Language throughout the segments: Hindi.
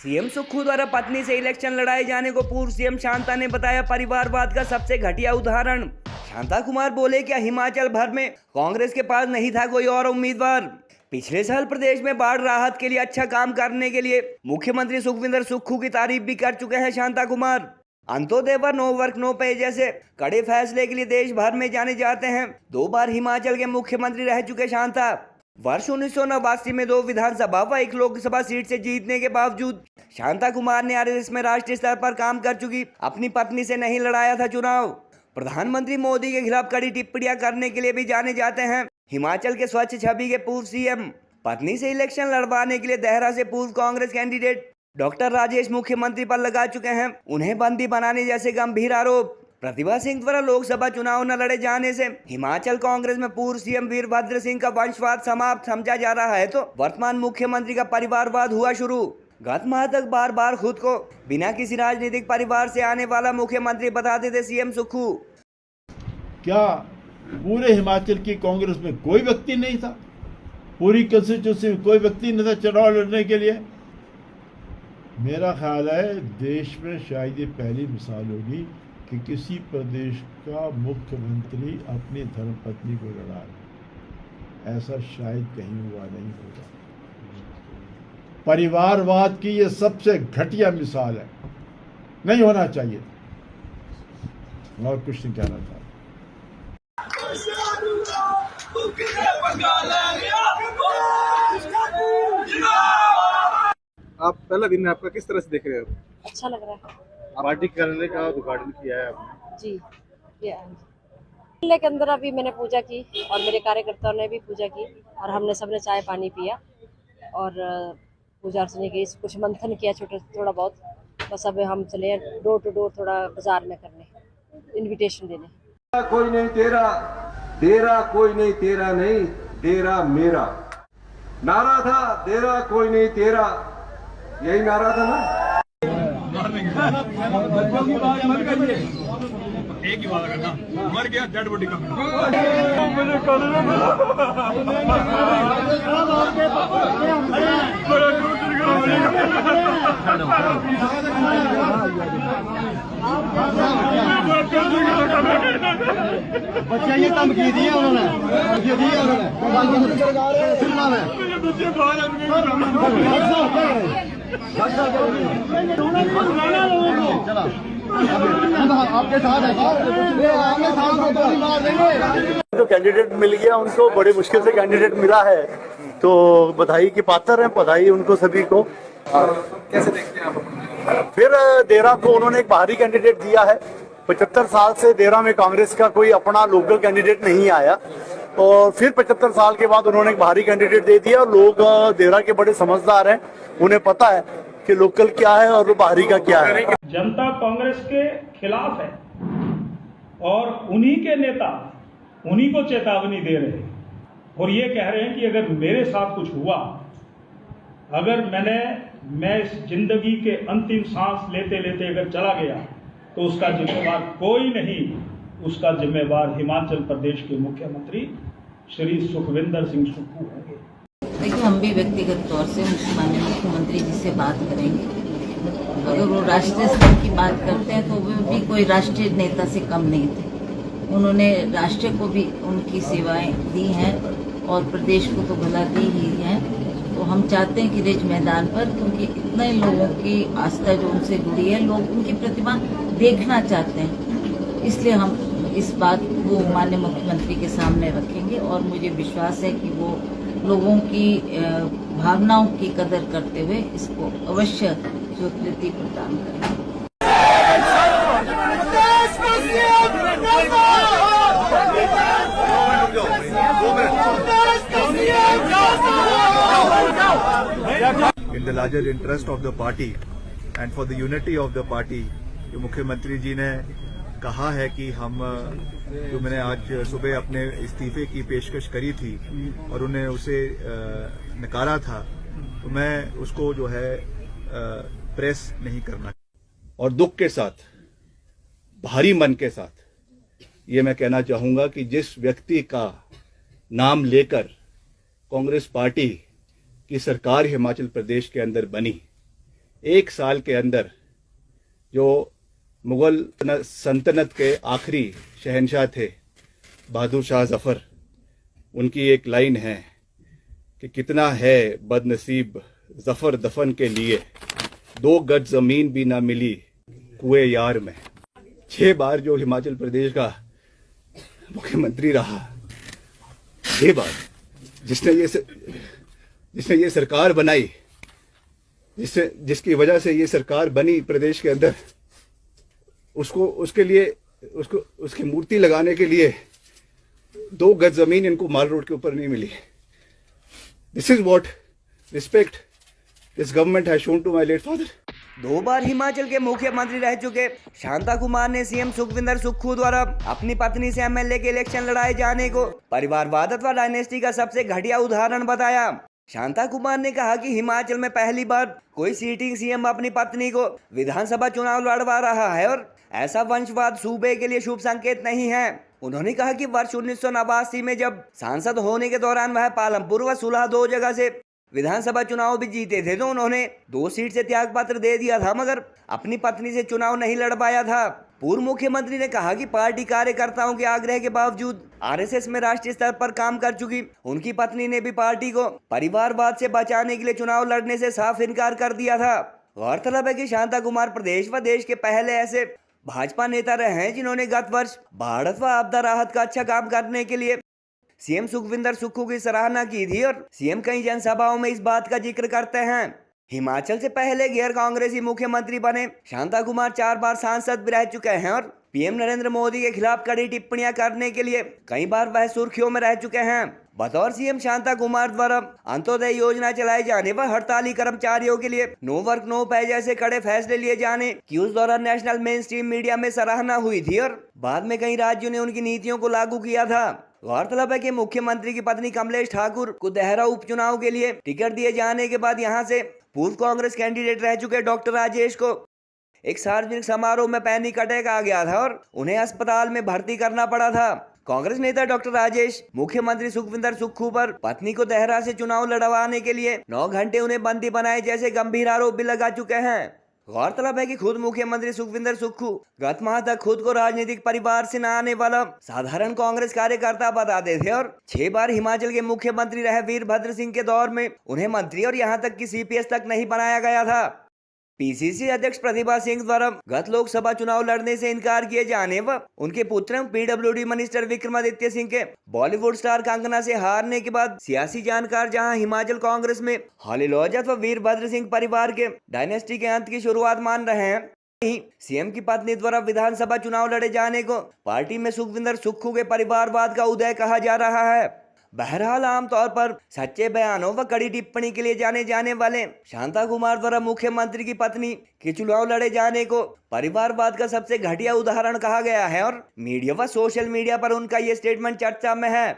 सीएम सुक्खू द्वारा पत्नी से इलेक्शन लड़ाए जाने को पूर्व सीएम शांता ने बताया परिवारवाद का सबसे घटिया उदाहरण। शांता कुमार बोले, क्या हिमाचल भर में कांग्रेस के पास नहीं था कोई और उम्मीदवार? पिछले साल प्रदेश में बाढ़ राहत के लिए अच्छा काम करने के लिए मुख्यमंत्री सुखविंदर सुक्खू की तारीफ भी कर चुके हैं शांता कुमार। अंत्योदय व नो वर्क नो पे जैसे कड़े फैसले के लिए देश भर में जाने जाते हैं। 2 बार हिमाचल के मुख्यमंत्री रह चुके शांता। वर्ष 1989 में 2 विधानसभा व 1 लोकसभा सीट से जीतने के बावजूद शांता कुमार ने आरएसएस में राष्ट्रीय स्तर पर काम कर चुकी अपनी पत्नी से नहीं लड़ाया था चुनाव। प्रधानमंत्री मोदी के खिलाफ कड़ी टिप्पणियां करने के लिए भी जाने जाते हैं हिमाचल के स्वच्छ छवि के पूर्व सीएम। पत्नी से इलेक्शन लड़वाने के लिए देहरा से पूर्व कांग्रेस कैंडिडेट डॉक्टर राजेश मुख्यमंत्री पर लगा चुके हैं उन्हें बंदी बनाने जैसे गंभीर आरोप। प्रतिभा सिंह द्वारा लोकसभा चुनाव न लड़े जाने से हिमाचल कांग्रेस में पूर्व सीएम वीरभद्र सिंह का वंशवाद समाप्त समझा जा रहा है, तो वर्तमान मुख्यमंत्री का परिवारवाद हुआ शुरू। गत माह तक बार बार खुद को बिना किसी राजनीतिक परिवार से आने वाला मुख्यमंत्री बताते थे सीएम सुक्खू। क्या पूरे हिमाचल की कांग्रेस में कोई व्यक्ति नहीं था? पूरी कंस्टिट्यूंसी में कोई व्यक्ति नहीं था चुनाव लड़ने के लिए? मेरा ख्याल है देश में शायद ये पहली मिसाल होगी कि किसी प्रदेश का मुख्यमंत्री अपनी धर्मपत्नी को लड़ा है। ऐसा शायद कहीं हुआ नहीं होगा। परिवारवाद की ये सबसे घटिया मिसाल है, नहीं होना चाहिए। और कुछ नहीं कहना चाहता। आप पहला दिन आपका किस तरह से देख रहे हो? अच्छा लग रहा है। पार्टी कार्यालय का उद्घाटन किया है आपने? जी, किले के अंदर अभी मैंने पूजा की और मेरे कार्यकर्ताओं ने भी पूजा की और हमने सबने चाय पानी पिया और पूजा अर्चना की, कुछ मंथन किया थोड़ा बहुत। बस अब हम चले डोर टू डोर थोड़ा बाजार में करने, इनविटेशन देने। कोई नहीं तेरा, तेरा कोई नहीं तेरा नहीं, तेरा मेरा नारा था। तेरा कोई नहीं तेरा, यही नारा था ना। बच्चों की बात मत करिए, एक ही बात करना, मर गया डेड बॉडी का। बच्चे ये कम की दी है उन्होंने, ये दी है उन्होंने। सुनना है आपके साथ है, जो कैंडिडेट मिल गया उनको बड़ी मुश्किल से कैंडिडेट मिला है, तो बधाई की पात्र है, बधाई उनको सभी को। कैसे देखते हैं आप? फिर देरा को उन्होंने एक बाहरी कैंडिडेट दिया है। 75 साल से देरा में कांग्रेस का कोई अपना लोकल कैंडिडेट नहीं आया और फिर 75 साल के बाद उन्होंने एक बाहरी कैंडिडेट दे दिया। लोग देरा के बड़े समझदार हैं, उन्हें पता है कि लोकल क्या है और बाहरी का क्या है। जनता कांग्रेस के खिलाफ है और उन्हीं के नेता उन्हीं को चेतावनी दे रहे हैं और ये कह रहे हैं कि अगर मेरे साथ कुछ हुआ, अगर मैं इस जिंदगी के अंतिम सांस लेते लेते अगर चला गया तो उसका जिम्मेवार कोई नहीं, उसका जिम्मेवार हिमाचल प्रदेश के मुख्यमंत्री श्री सुखविंदर सिंह सुक्खू होंगे। देखिए, हम भी व्यक्तिगत तौर से माननीय मुख्यमंत्री जी से बात करेंगे। अगर वो राष्ट्रीय स्तर की बात करते हैं तो वो भी कोई राष्ट्रीय नेता से कम नहीं थे। उन्होंने राष्ट्र को भी उनकी सेवाएं दी हैं और प्रदेश को तो भला दी ही है। तो हम चाहते हैं कि रिज मैदान पर, क्योंकि इतने लोगों की आस्था जो उनसे जुड़ी है, लोग उनकी प्रतिभा देखना चाहते हैं, इसलिए हम इस बात को माननीय मुख्यमंत्री के सामने रखेंगे और मुझे विश्वास है कि वो लोगों की भावनाओं की कदर करते हुए इसको अवश्य स्वीकृति प्रदान करेंगे। In the larger interest of the party and for the unity of the party, जो मुख्यमंत्री जी ने कहा है कि हम, जो मैंने आज सुबह अपने इस्तीफे की पेशकश करी थी और उन्हें उसे नकारा था, तो मैं उसको जो है प्रेस नहीं करना। और दुख के साथ, भारी मन के साथ ये मैं कहना चाहूंगा कि जिस व्यक्ति का नाम लेकर कांग्रेस पार्टी की सरकार हिमाचल प्रदेश के अंदर बनी, 1 साल के अंदर जो मुगल सल्तनत के आखिरी शहंशाह थे बहादुर शाह जफ़र, उनकी एक लाइन है कि कितना है बदनसीब जफ़र दफन के लिए, 2 गज ज़मीन भी ना मिली कुएं यार में। 6 बार जो हिमाचल प्रदेश का मुख्यमंत्री रहा, 6 बार जिसने ये सरकार बनाई, जिसकी वजह से ये सरकार बनी प्रदेश के अंदर, उसकी मूर्ति लगाने के लिए 2 गज जमीन इनको माल रोड के ऊपर नहीं मिली। This is what respect this government has shown to my late father. 2 बार हिमाचल के मुख्यमंत्री रह चुके शांता कुमार ने सीएम सुखविंदर सुक्खू द्वारा अपनी पत्नी से एमएलए के इलेक्शन लड़ाए जाने को परिवारवाद अथवा डायनेस्टी का सबसे घटिया उदाहरण बताया। शांता कुमार ने कहा कि हिमाचल में पहली बार कोई सीटिंग सीएम अपनी पत्नी को विधानसभा चुनाव लड़वा रहा है और ऐसा वंशवाद सूबे के लिए शुभ संकेत नहीं है। उन्होंने कहा कि वर्ष 1989 में जब सांसद होने के दौरान वह पालमपुर व सुलह 2 जगह से विधानसभा चुनाव भी जीते थे तो उन्होंने 2 सीट से त्याग पत्र दे दिया था, मगर अपनी पत्नी से चुनाव नहीं लड़ पाया था। पूर्व मुख्यमंत्री ने कहा कि पार्टी कार्यकर्ताओं के आग्रह के बावजूद आरएसएस में राष्ट्रीय स्तर पर काम कर चुकी उनकी पत्नी ने भी पार्टी को परिवारवाद से बचाने के लिए चुनाव लड़ने से साफ इनकार कर दिया था। गौरतलब है कि शांता कुमार प्रदेश व देश के पहले ऐसे भाजपा नेता रहे हैं जिन्होंने गत वर्ष बाढ़ व आपदा राहत का अच्छा काम करने के लिए सीएम सुखविंदर सुक्खू की सराहना की थी और सीएम कई जनसभाओं में इस बात का जिक्र करते हैं। हिमाचल से पहले गैर कांग्रेसी मुख्यमंत्री बने शांता कुमार 4 बार सांसद भी रह चुके हैं और पीएम नरेंद्र मोदी के खिलाफ कड़ी टिप्पणियां करने के लिए कई बार वह सुर्खियों में रह चुके हैं। बतौर सीएम शांता कुमार द्वारा अंत्योदय योजना चलाए जाने व हड़ताली कर्मचारियों के लिए नो वर्क नो पे जैसे कड़े फैसले लिए जाने की उस दौरान नेशनल मेन स्ट्रीम मीडिया में सराहना हुई थी और बाद में कई राज्यों ने उनकी नीतियों को लागू किया था। गौरतलब है कि मुख्यमंत्री की पत्नी कमलेश ठाकुर को देहरा उपचुनाव के लिए टिकट दिए जाने के बाद यहां से पूर्व कांग्रेस कैंडिडेट रह चुके डॉक्टर राजेश को एक सार्वजनिक समारोह में पैनिक अटैक आ गया था और उन्हें अस्पताल में भर्ती करना पड़ा था। कांग्रेस नेता डॉक्टर राजेश मुख्यमंत्री सुखविंदर सुक्खू पर पत्नी को देहरा से चुनाव लड़वाने के लिए 9 घंटे उन्हें बंदी बनाए जैसे गंभीर आरोप भी लगा चुके हैं। गौरतलब है कि खुद मुख्यमंत्री सुखविंदर सुक्खू गत माह तक खुद को राजनीतिक परिवार से न आने वाला साधारण कांग्रेस कार्यकर्ता बताते थे और 6 बार हिमाचल के मुख्यमंत्री रहे वीरभद्र सिंह के दौर में उन्हें मंत्री और यहां तक कि सीपीएस तक नहीं बनाया गया था। पीसीसी अध्यक्ष प्रतिभा सिंह द्वारा गत लोकसभा चुनाव लड़ने से इनकार किए जाने व उनके पुत्र पीडब्ल्यूडी मिनिस्टर विक्रमादित्य सिंह के बॉलीवुड स्टार कंगना से हारने के बाद सियासी जानकार जहां हिमाचल कांग्रेस में हॉली लॉजत व वीरभद्र सिंह परिवार के डायनेस्टी के अंत की शुरुआत मान रहे हैं, सीएम की पत्नी द्वारा विधानसभा चुनाव लड़े जाने को पार्टी में सुखविंदर सुक्खू के परिवारवाद का उदय कहा जा रहा है। बहरहाल आमतौर पर सच्चे बयानों व कड़ी टिप्पणी के लिए जाने जाने वाले शांता कुमार द्वारा मुख्यमंत्री की पत्नी के चुनाव लड़े जाने को परिवारवाद का सबसे घटिया उदाहरण कहा गया है और मीडिया व सोशल मीडिया पर उनका ये स्टेटमेंट चर्चा में है।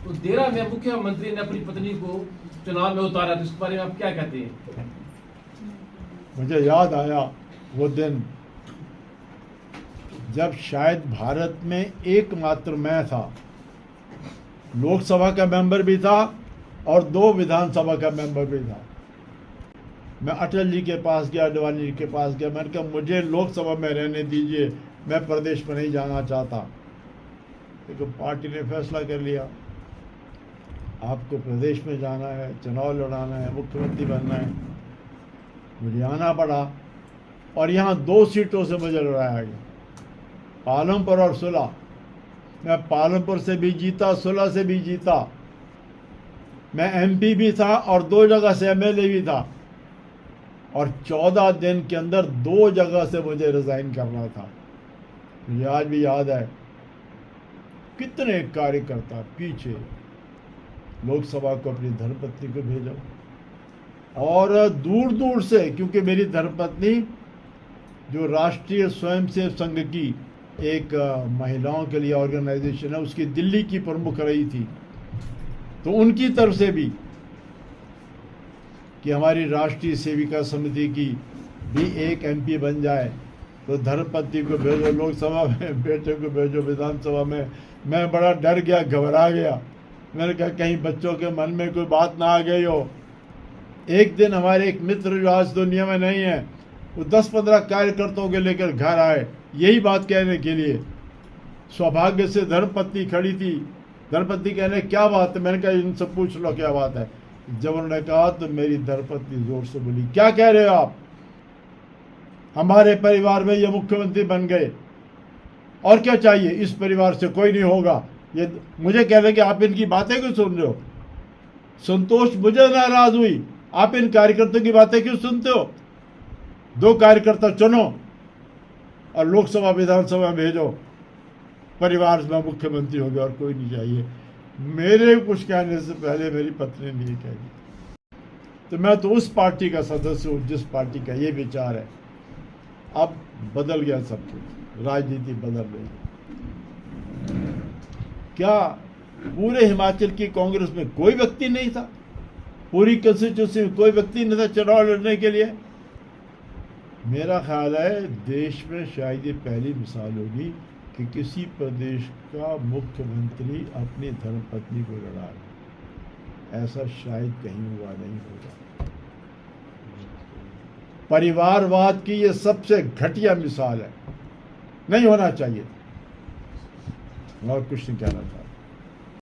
तो देहरा में मुख्यमंत्री ने अपनी पत्नी को चुनाव में उतारा, तो इस बारे में आप क्या कहते हैं? मुझे याद आया वो दिन जब शायद भारत में एकमात्र मैं था, लोकसभा का मेंबर भी था और 2 विधानसभा का मेंबर भी था। मैं अटल जी के पास गया, अडवाणी जी के पास गया, मैंने कहा मुझे लोकसभा में रहने दीजिए, मैं प्रदेश में नहीं जाना चाहता। लेकिन पार्टी ने फैसला कर लिया आपको प्रदेश में जाना है, चुनाव लड़ाना है, मुख्यमंत्री बनना है। मुझे आना पड़ा और यहाँ 2 सीटों से मुझे लड़ाया गया, पालमपुर और सुलह। मैं पालमपुर से भी जीता, सुलह से भी जीता। मैं एमपी भी था और 2 जगह से एमएलए भी था और 14 दिन के अंदर 2 जगह से मुझे रिजाइन करना था। मुझे आज भी याद है कितने कार्यकर्ता पीछे लोकसभा को अपनी धर्मपत्नी को भेजा और दूर दूर से, क्योंकि मेरी धर्मपत्नी जो राष्ट्रीय स्वयंसेवक संघ की एक महिलाओं के लिए ऑर्गेनाइजेशन है, उसकी दिल्ली की प्रमुख रही थी, तो उनकी तरफ से भी कि हमारी राष्ट्रीय सेविका समिति की भी एक एमपी बन जाए, तो धर्मपत्नी को भेजो लोकसभा में, बेटे को भेजो विधानसभा में। मैं बड़ा डर गया, घबरा गया। मैंने कहा कहीं बच्चों के मन में कोई बात ना आ गई हो। एक दिन हमारे एक मित्र जो आज दुनिया में नहीं है, वो 10-15 कार्यकर्ताओं के लेकर घर आए यही बात कहने के लिए। सौभाग्य से धर्मपत्नी खड़ी थी। धर्मपत्नी कहने क्या बात है, मैंने कहा इनसे पूछ लो क्या बात है। जब उन्होंने कहा तो मेरी धर्मपत्नी जोर से बोली, क्या कह रहे हो आप, हमारे परिवार में ये मुख्यमंत्री बन गए, और क्या चाहिए, इस परिवार से कोई नहीं होगा। ये मुझे कह रहे कि आप इनकी बातें क्यों सुन रहे हो। संतोष मुझे नाराज हुई, आप इन कार्यकर्ताओं की बातें क्यों सुनते हो। 2 कार्यकर्ता चुनो और लोकसभा विधानसभा में भेजो, परिवार में मुख्यमंत्री हो गया और कोई नहीं चाहिए। मेरे कुछ कहने से पहले मेरी पत्नी ने ये कह दी। तो मैं तो उस पार्टी का सदस्य हूँ जिस पार्टी का ये विचार है। अब बदल गया सब कुछ, राजनीति बदल रही है। क्या पूरे हिमाचल की कांग्रेस में कोई व्यक्ति नहीं था, पूरी कंस्टिट्यूंसी में कोई व्यक्ति नहीं था चुनाव लड़ने के लिए। मेरा ख्याल है देश में शायद ये पहली मिसाल होगी कि किसी प्रदेश का मुख्यमंत्री अपनी धर्मपत्नी को लड़ा है। ऐसा शायद कहीं हुआ नहीं होगा। परिवारवाद की ये सबसे घटिया मिसाल है, नहीं होना चाहिए। और कुछ नहीं कहना चाहता।